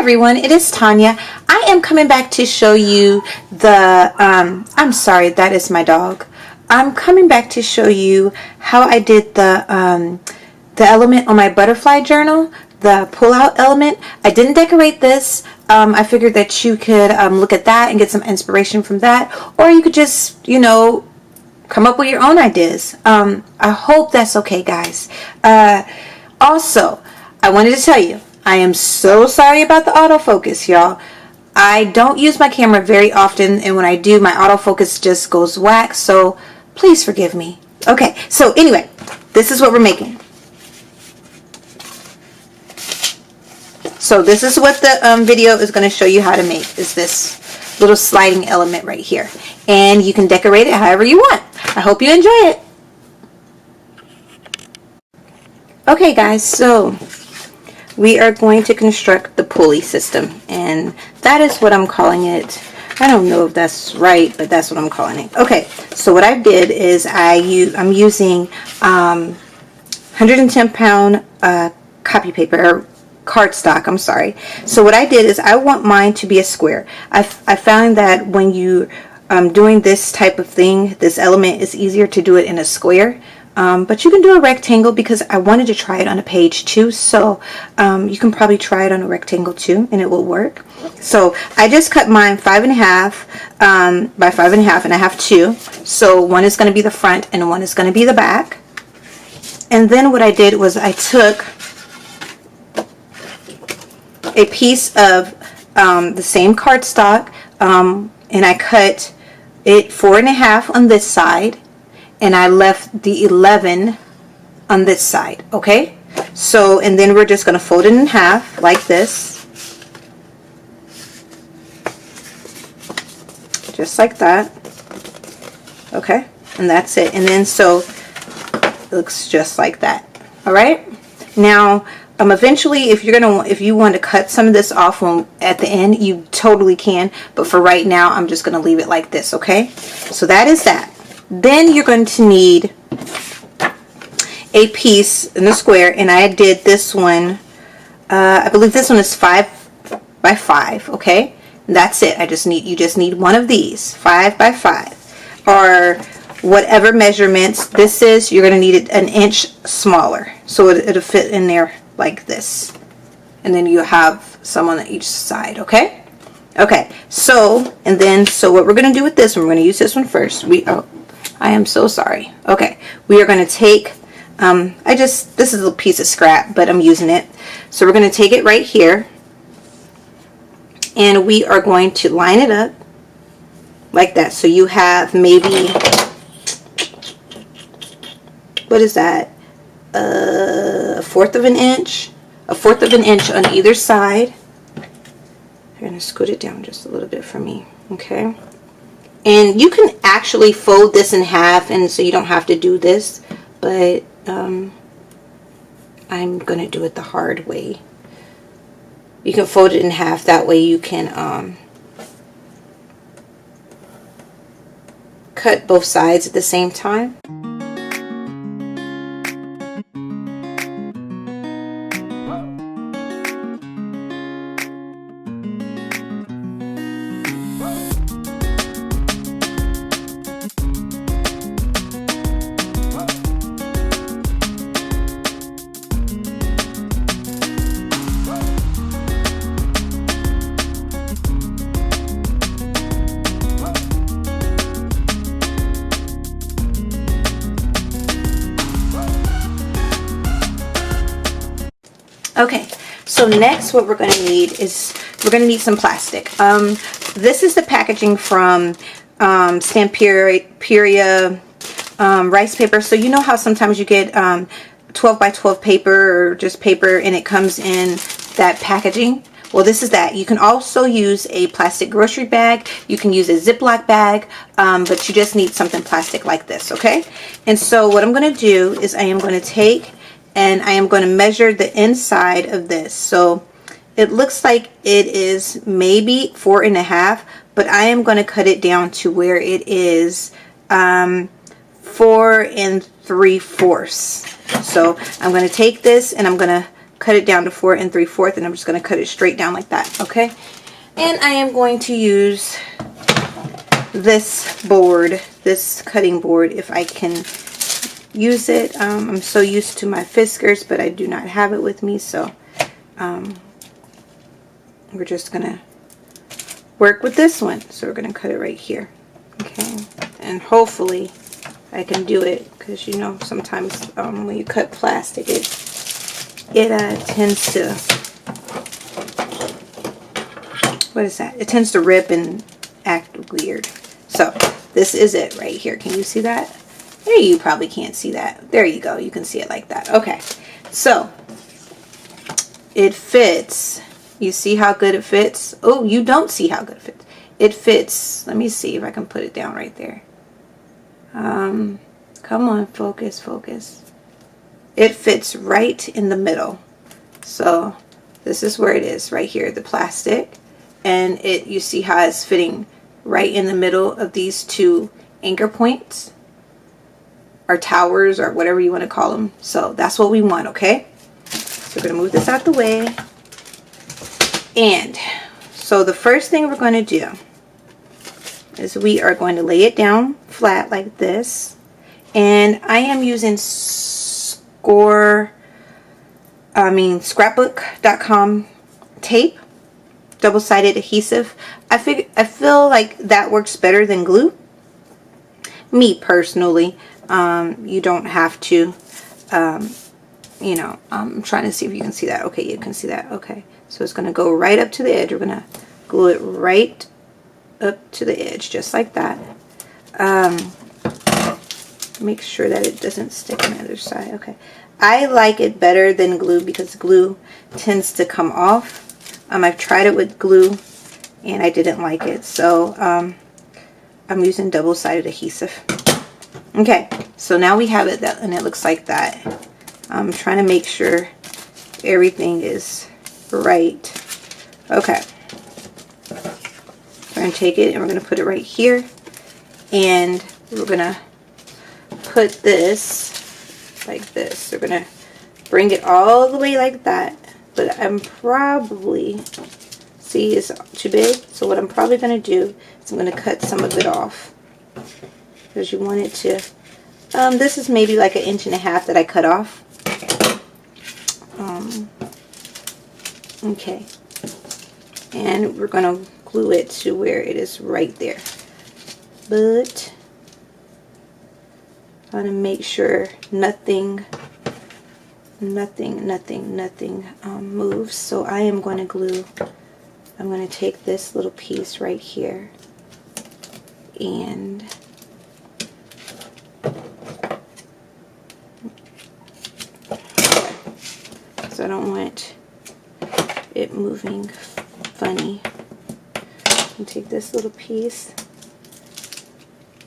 everyone, it is Tanya. I am coming back to show you the, I'm sorry, that is my dog. I'm coming back to show you how I did the element on my butterfly journal, the pull-out element. I didn't decorate this. I figured that you could look at that and get some inspiration from that, or you could just, you know, come up with your own ideas. I hope that's okay, guys. Also, I wanted to tell you, I am so sorry about the autofocus, y'all. I don't use my camera very often, and when I do, my autofocus just goes whack, so please forgive me. Okay, so anyway, this is what we're making. So this is what the video is going to show you how to make, is this little sliding element right here. And you can decorate it however you want. I hope you enjoy it. Okay guys, so we are going to construct the pulley system, and that is what I'm calling it. I don't know if that's right, but that's what I'm calling it. Okay, so what I did is I'm using 110-pound copy paper, or cardstock, I'm sorry. So what I did is I want mine to be a square. I found that when you doing this type of thing, this element, is easier to do it in a square. But you can do a rectangle because I wanted to try it on a page too, so you can probably try it on a rectangle too and it will work. So I just cut mine 5.5 by 5.5, and I have two, so one is going to be the front and one is going to be the back. And then what I did was I took a piece of the same cardstock and I cut it 4.5 on this side, and I left the 11 on this side. Okay, so and then we're just going to fold it in half like this, just like that. Okay, and that's it. And then so it looks just like that. All right, now eventually if you want to cut some of this off at the end, you totally can, but for right now I'm just going to leave it like this. Okay, so that is that. Then you're going to need a piece in the square, and I did this one, I believe this one is 5 by 5, okay? And that's it. You just need one of these, 5 by 5, or whatever measurements this is. You're going to need it an inch smaller, so it'll fit in there like this, and then you have some on each side. Okay, okay, so and then so what we're going to do with this one, we're going to use this one first. I am so sorry. Okay, we are going to take, this is a piece of scrap, but I'm using it. So we're going to take it right here, and we are going to line it up like that. So you have maybe, what is that? A fourth of an inch on either side. I'm going to scoot it down just a little bit for me. Okay. And you can actually fold this in half, and so you don't have to do this, but I'm going to do it the hard way. You can fold it in half, that way you can cut both sides at the same time. Okay, so next what we're going to need is we're going to need some plastic. This is the packaging from Stamperia rice paper. So you know how sometimes you get 12 by 12 paper, or just paper, and it comes in that packaging? Well, this is that. You can also use a plastic grocery bag. You can use a Ziploc bag, but you just need something plastic like this, okay? And so what I'm going to do is I am going to take and I am going to measure the inside of this. So it looks like it is maybe 4.5, but I am going to cut it down to where it is 4 3/4. So I'm going to take this and I'm going to cut it down to 4 3/4, and I'm just going to cut it straight down like that. Okay, and I am going to use this board, this cutting board, if I can use it. I'm so used to my Fiskars, but I do not have it with me, so we're just gonna work with this one. So we're gonna cut it right here. Okay, and hopefully I can do it, because you know sometimes when you cut plastic, it tends to, what is that? It tends to rip and act weird. So this is it right here. Can you see that? There, you probably can't see that. There you go. You can see it like that. Okay, so it fits. You see how good it fits? Oh, you don't see how good it fits. It fits. Let me see if I can put it down right there. Come on, focus, focus. It fits right in the middle. So this is where it is, right here, the plastic. And you see how it's fitting right in the middle of these two anchor points, or towers, or whatever you want to call them. So that's what we want, okay? So we're going to move this out the way. And so the first thing we're going to do is we are going to lay it down flat like this. And I am using scrapbook.com tape, double-sided adhesive. I feel like that works better than glue. Me personally, you don't have to, you know, I'm trying to see if you can see that. Okay, you can see that. Okay, so it's going to go right up to the edge. We're going to glue it right up to the edge, just like that. Make sure that it doesn't stick on the other side. Okay, I like it better than glue because glue tends to come off. I've tried it with glue and I didn't like it, so I'm using double-sided adhesive. Okay, so now we have it, and it looks like that. I'm trying to make sure everything is right. Okay, we're going to take it and we're going to put it right here, and we're going to put this like this. We're going to bring it all the way like that, but I'm probably, see, it's too big, so what I'm probably going to do is I'm going to cut some of it off, because you want it to, this is maybe like 1.5 inches that I cut off. Okay, and we're going to glue it to where it is right there, but I want to make sure nothing moves. So I am going to glue, I'm going to take this little piece right here and so I don't want it moving funny. And take this little piece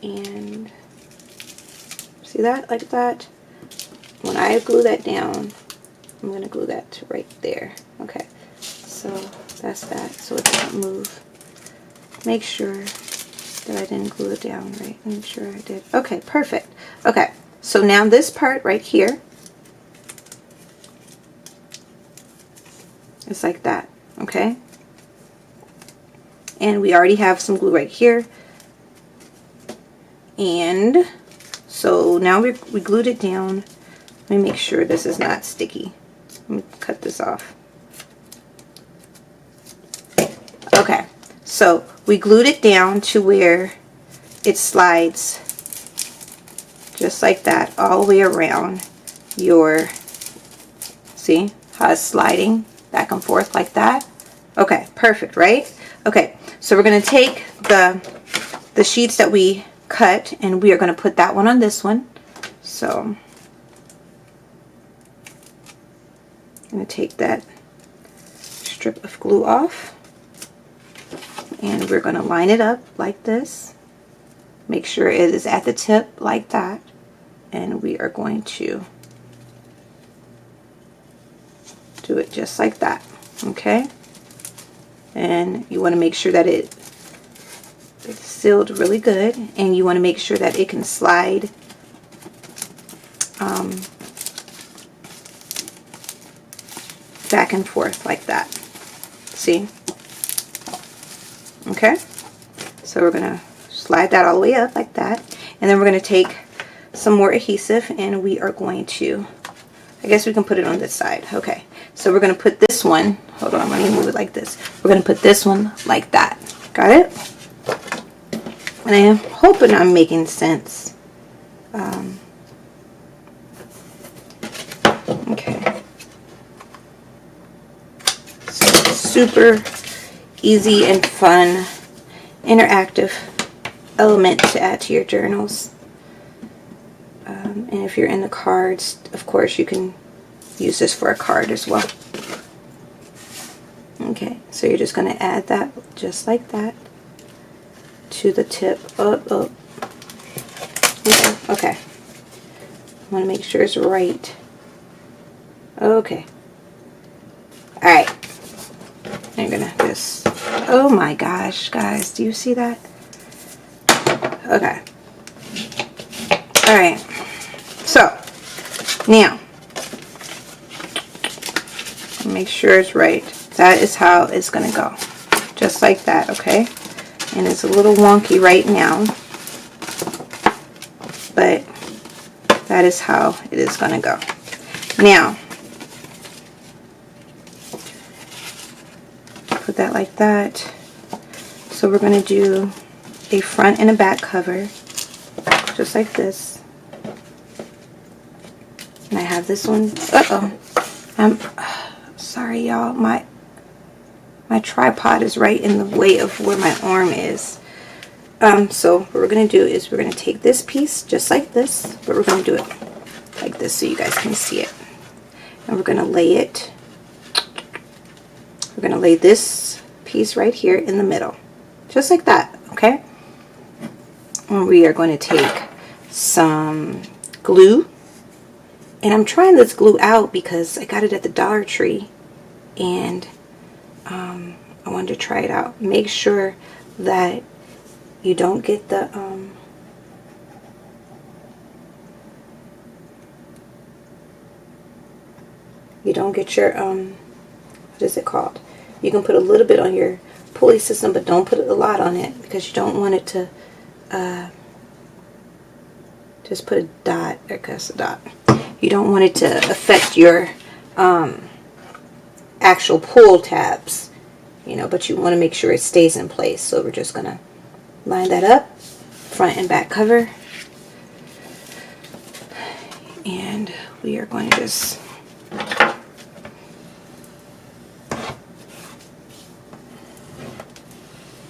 and see that, like that. When I glue that down, I'm going to glue that to right there. Okay, so that's that, so it doesn't move. Make sure that I didn't glue it down right. Make sure I did. Okay, perfect. Okay, so now this part right here is like that. Okay, and we already have some glue right here, and so now we glued it down. Let me make sure this is not sticky. Let me cut this off. Okay, so we glued it down to where it slides just like that all the way around your, see how it's sliding back and forth like that? Okay, perfect, right? Okay, so we're going to take the sheets that we cut, and we are going to put that one on this one. So I'm going to take that strip of glue off, and we're going to line it up like this. Make sure it is at the tip like that, and we are going to do it just like that. Okay, and you want to make sure that it's sealed really good, and you want to make sure that it can slide back and forth like that. See? Okay, so we're gonna slide that all the way up like that, and then we're gonna take some more adhesive and we are going to, I guess we can put it on this side. Okay, so we're gonna put this one, hold on, let me move it like this. We're gonna put this one like that. Got it? And I am hoping I'm making sense. Okay. So super easy and fun, interactive element to add to your journals. And if you're into cards, of course, you can use this for a card as well. Okay, so you're just going to add that just like that to the tip. Oh. Okay. I want to make sure it's right. Okay. Alright. I'm going to just, oh my gosh, guys, do you see that? Okay. Alright. So, now, make sure it's right. That is how it's going to go. Just like that, okay? And it's a little wonky right now, but that is how it is going to go. Now, put that like that. So we're going to do a front and a back cover, just like this. And I have this one. I'm sorry, y'all. My tripod is right in the way of where my arm is. So what we're going to do is we're going to take this piece just like this, but we're going to do it like this so you guys can see it. And we're going to lay it. We're going to lay this piece right here in the middle, just like that, okay? And we are going to take some glue. And I'm trying this glue out because I got it at the Dollar Tree, and I wanted to try it out. Make sure that you don't get the you don't get your what is it called? You can put a little bit on your pulley system, but don't put a lot on it because you don't want it to just put a dot, or cuss a dot. You don't want it to affect your actual pull tabs, you know, but you want to make sure it stays in place. So we're just gonna line that up, front and back cover, and we are going to just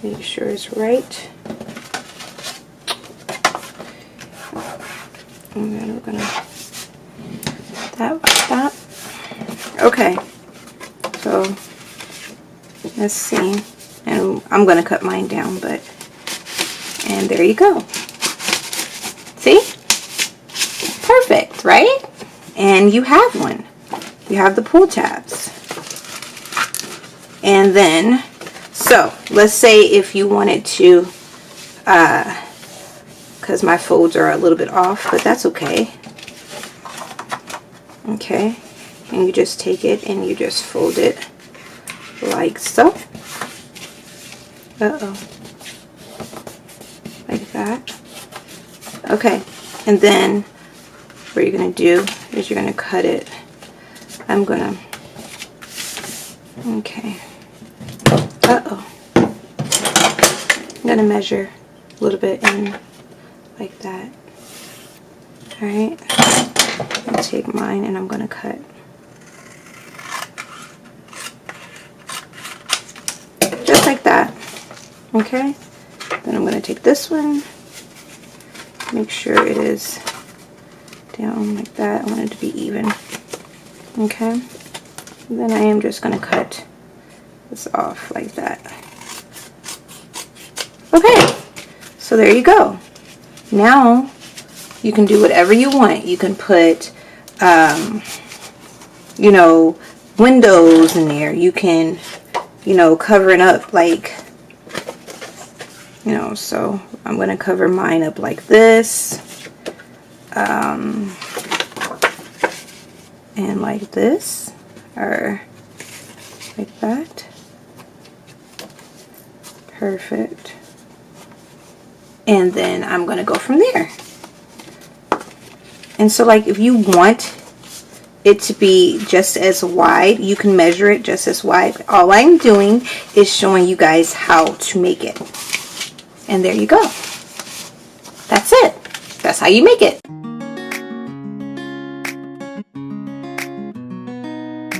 make sure it's right. And then we're gonna that like that. Okay, so let's see, and I'm gonna cut mine down, but and there you go. See? Perfect, right? And you have one. You have the pull tabs. And then, so let's say if you wanted to, because my folds are a little bit off, but that's okay. Okay, and you just take it and you just fold it like so. Like that. Okay, and then what you're going to do is you're going to cut it. I'm going to, okay. I'm going to measure a little bit in like that. Alright, I'm going to take mine and I'm going to cut. Just like that. Okay, then I'm going to take this one, make sure it is down like that. I want it to be even. Okay, and then I am just going to cut this off like that. Okay, so there you go. Now you can do whatever you want. You can put you know, windows in there. You can, you know, cover it up like, you know, so I'm going to cover mine up like this, and like this, or like that. Perfect. And then I'm going to go from there. And so like if you want it to be just as wide, you can measure it just as wide. All I'm doing is showing you guys how to make it. And there you go. That's it. That's how you make it.